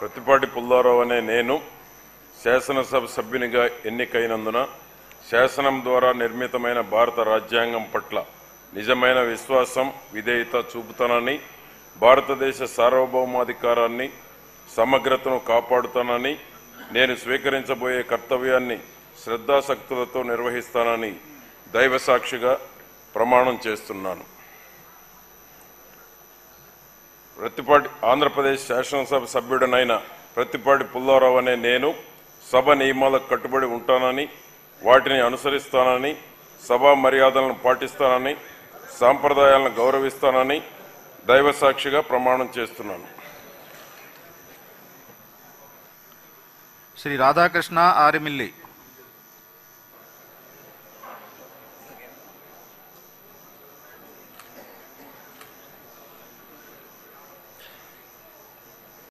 ప్రత్తిపాటి పుల్లారావు అనే నేను శాసనసభ సభ్యునిగా ఎన్నికైనందున శాసనం ద్వారా నిర్మితమైన భారత రాజ్యాంగం పట్ల నిజమైన విశ్వాసం, విధేయత చూపుతానని, భారతదేశ సార్వభౌమాధికారాన్ని, సమగ్రతను కాపాడుతానని, నేను స్వీకరించబోయే కర్తవ్యాన్ని శ్రద్ధాశక్తులతో నిర్వహిస్తానని దైవసాక్షిగా ప్రమాణం చేస్తున్నాను. ఆంధ్రప్రదేశ్ శాసనసభ సభ్యుడనైన ప్రత్తిపాటి పుల్లారావు అనే నేను సభ నియమాలకు కట్టుబడి ఉంటానని, వాటిని అనుసరిస్తానని, సభా మర్యాదలను పాటిస్తానని, సాంప్రదాయాలను గౌరవిస్తానని దైవసాక్షిగా ప్రమాణం చేస్తున్నాను. శ్రీ రాధాకృష్ణ ఆరిమిల్లి.